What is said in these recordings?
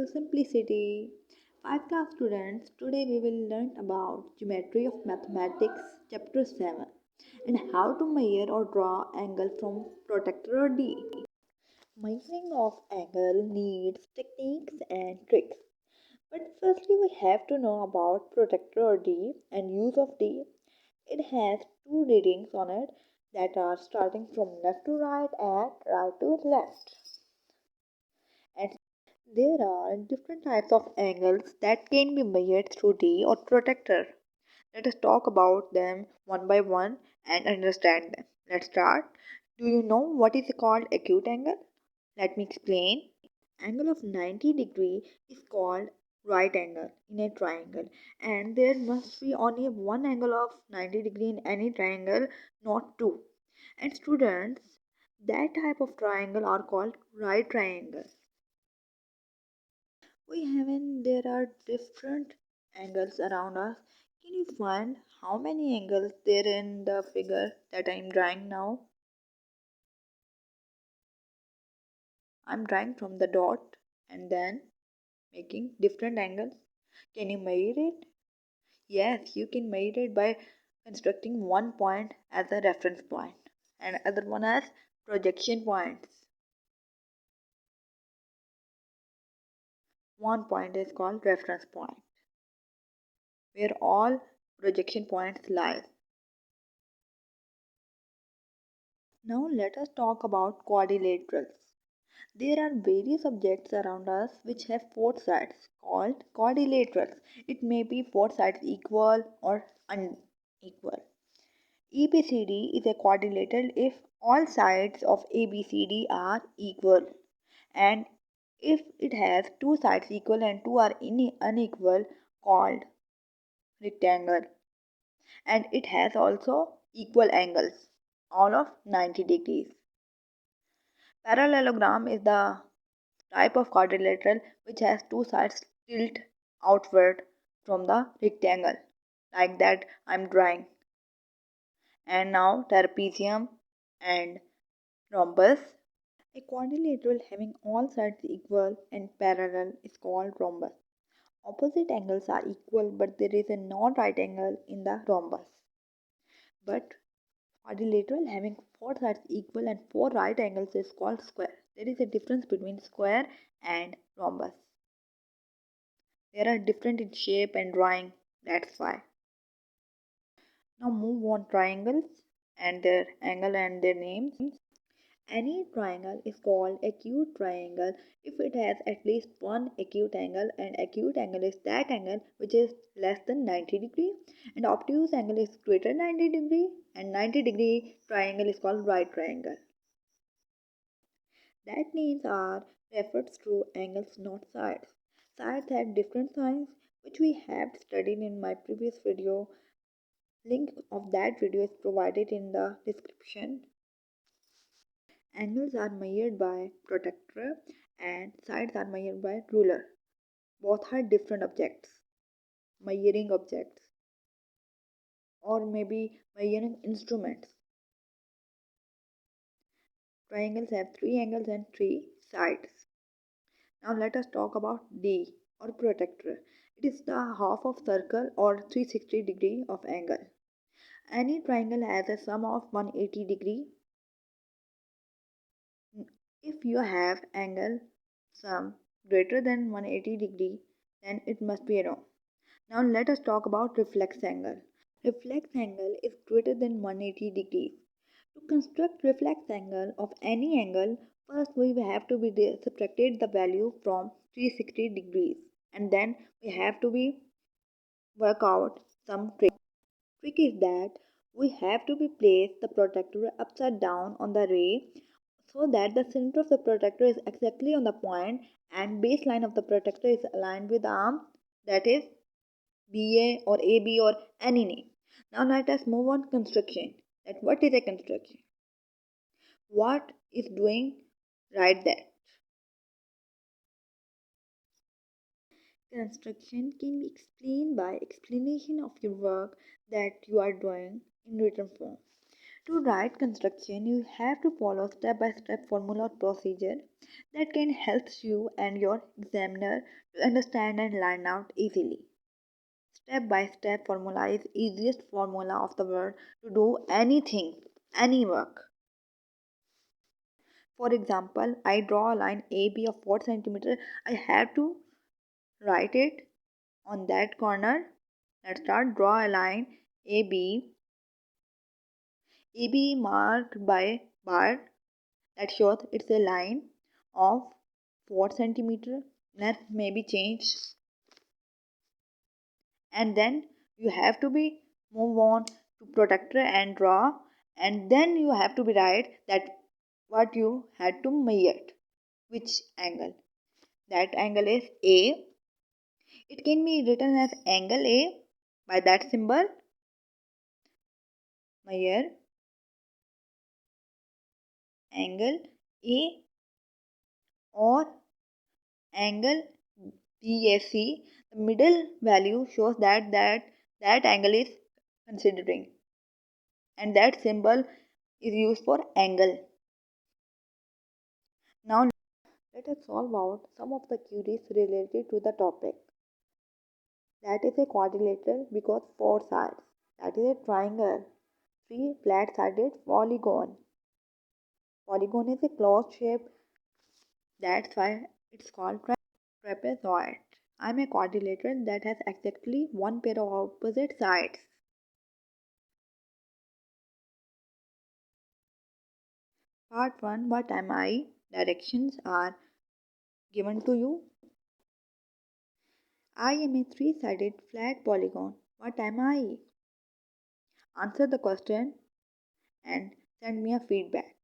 to Simplicity. 5 class students, today we will learn about Geometry of Mathematics chapter 7 and how to measure or draw angle from protractor or D. Measuring of angle needs techniques and tricks. But firstly we have to know about protractor or D and use of D. It has two readings on it that are starting from left to right and right to left. And there are different types of angles that can be measured through D or protractor. Let us talk about them one by one and understand them. Let's start. Do you know what is called acute angle? Let me explain. Angle of 90 degree is called right angle in a triangle, and there must be only one angle of 90 degree in any triangle, not two. And students, that type of triangle are called right triangle. There are different angles around us. Can you find how many angles there in the figure that I'm drawing now? I'm drawing from the dot and then making different angles. Can you measure it? Yes, you can measure it by constructing one point as a reference point and other one as projection points. One point is called reference point, where all projection points lie. Now let us talk about quadrilaterals. There are various objects around us which have four sides called quadrilaterals. It may be four sides equal or unequal. ABCD is a quadrilateral if all sides of ABCD are equal, and if it has two sides equal and two are unequal, called rectangle, and it has also equal angles, all of 90 degrees. Parallelogram is the type of quadrilateral which has two sides tilt outward from the rectangle, like that I'm drawing. And now trapezium and rhombus. A quadrilateral having all sides equal and parallel is called rhombus. Opposite angles are equal but there is a non-right angle in the rhombus. But quadrilateral having four sides equal and four right angles is called square. There is a difference between square and rhombus. They are different in shape and drawing, that's why. Now move on triangles and their angle and their names. Any triangle is called acute triangle if it has at least one acute angle, and acute angle is that angle which is less than 90 degree, and obtuse angle is greater than 90 degree, and 90-degree triangle is called right triangle. That names are referred to angles, not sides. Sides have different signs which we have studied in my previous video. Link of that video is provided in the description. Angles are measured by protractor and sides are measured by ruler. Both are different objects, measuring objects, or maybe measuring instruments. Triangles have three angles and three sides. Now let us talk about D or protractor. It is the half of circle or 360 degree of angle. Any triangle has a sum of 180 degree. If you have angle sum greater than 180 degree, then it must be wrong. Now let us talk about reflex angle. Reflex angle is greater than 180 degrees. To construct reflex angle of any angle, first we have to be subtracted the value from 360 degrees, and then we have to be work out some trick. Trick is that we have to be place the protractor upside down on the ray so that the center of the protractor is exactly on the point and baseline of the protractor is aligned with the arm, that is BA or AB or any name. Now let us move on construction. That what is a construction? What is doing right there? Construction can be explained by explanation of your work that you are doing in written form. To write construction, you have to follow step-by-step formula or procedure that can help you and your examiner to understand and learn out easily. Step-by-step formula is easiest formula of the world to do anything, any work. For example, I draw a line AB of 4 centimeter. I have to write it on that corner. Let's start. Draw a line AB. AB marked by bar that shows it's a line of 4 centimeter. Let's maybe change, and then you have to be move on to protractor and draw, and then you have to be write that what you had to measure, which angle. That angle is A. It can be written as angle A by that symbol, measure angle A, or angle BAC. The middle value shows that angle is considering, and that symbol is used for angle. Now let us solve out some of the queries related to the topic. That is a quadrilateral because four sides. That is a triangle. Three flat-sided polygon. Polygon is a closed shape. That's why it's called trapezoid. I'm a quadrilateral that has exactly one pair of opposite sides. Part 1. What am I? Directions are given to you. I am a three-sided flat polygon. What am I? Answer the question and send me a feedback.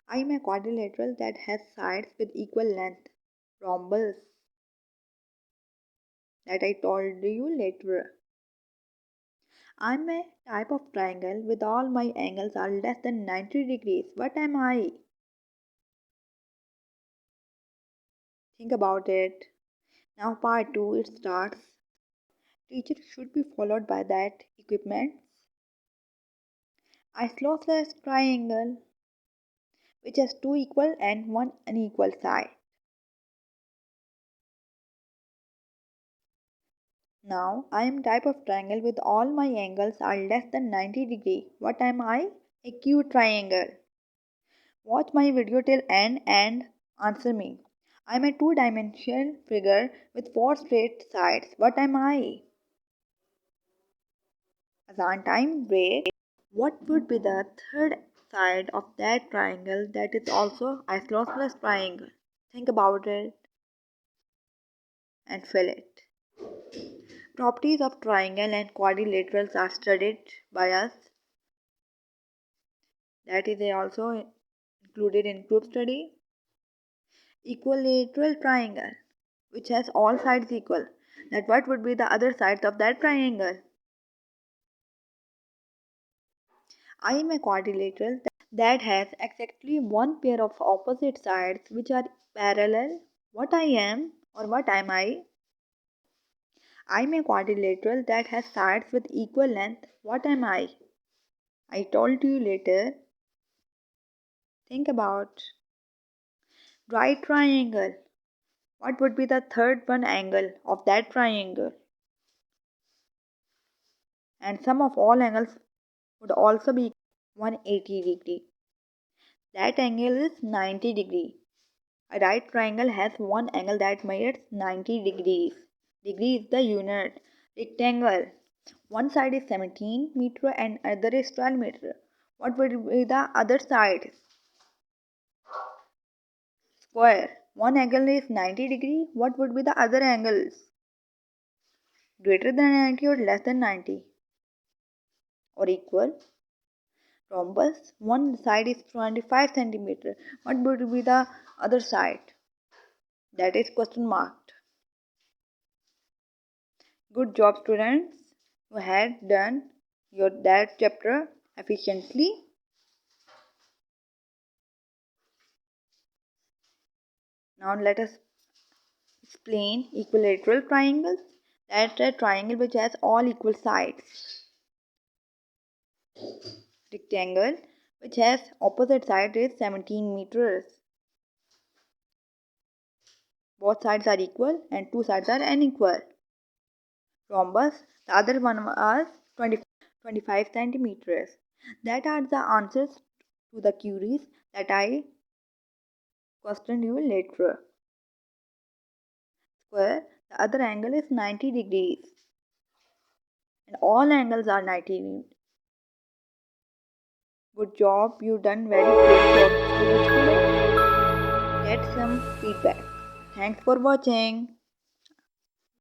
I am a quadrilateral that has sides with equal length. Rhombus. That I told you later. I am a type of triangle with all my angles are less than 90 degrees. What am I? Think about it. Now part 2 it starts. Teacher should be followed by that equipment. Isosceles triangle which has two equal and one unequal side. Now I am type of triangle with all my angles are less than 90 degree. What am I? Acute triangle. Watch my video till end and answer me. I am a two-dimensional figure with four straight sides. What am I? Azan time break. What would be the third side of that triangle that is also isosceles triangle? Think about it and fill it. Properties of triangle and quadrilaterals are studied by us. That is also included in group study. Equilateral triangle, which has all sides equal. That what would be the other sides of that triangle? I am a quadrilateral that has exactly one pair of opposite sides which are parallel. What I am or what am I? I am a quadrilateral that has sides with equal length. What am I? I told you later. Think about right triangle. What would be the third one angle of that triangle? And sum of all angles would also be 180 degree. That angle is 90 degree. A right triangle has one angle that measures 90 degrees. Degree is the unit. Rectangle. One side is 17 meter and other is 12 meter. What would be the other side? Square. One angle is 90 degree. What would be the other angles? Greater than 90 or less than 90? Or equal? Rhombus. One side is 25 centimeter. What would be the other side? That is question marked. Good job, students. You had done that chapter efficiently. Now let us explain equilateral triangles. That's a triangle which has all equal sides. Rectangle, which has opposite side is 17 meters. Both sides are equal and two sides are unequal. Rhombus, the other one was 25 centimeters. That are the answers to the queries that I questioned you later. Square, the other angle is 90 degrees. And all angles are 90. Good job, you done very great job students today. Get some feedback. Thanks for watching.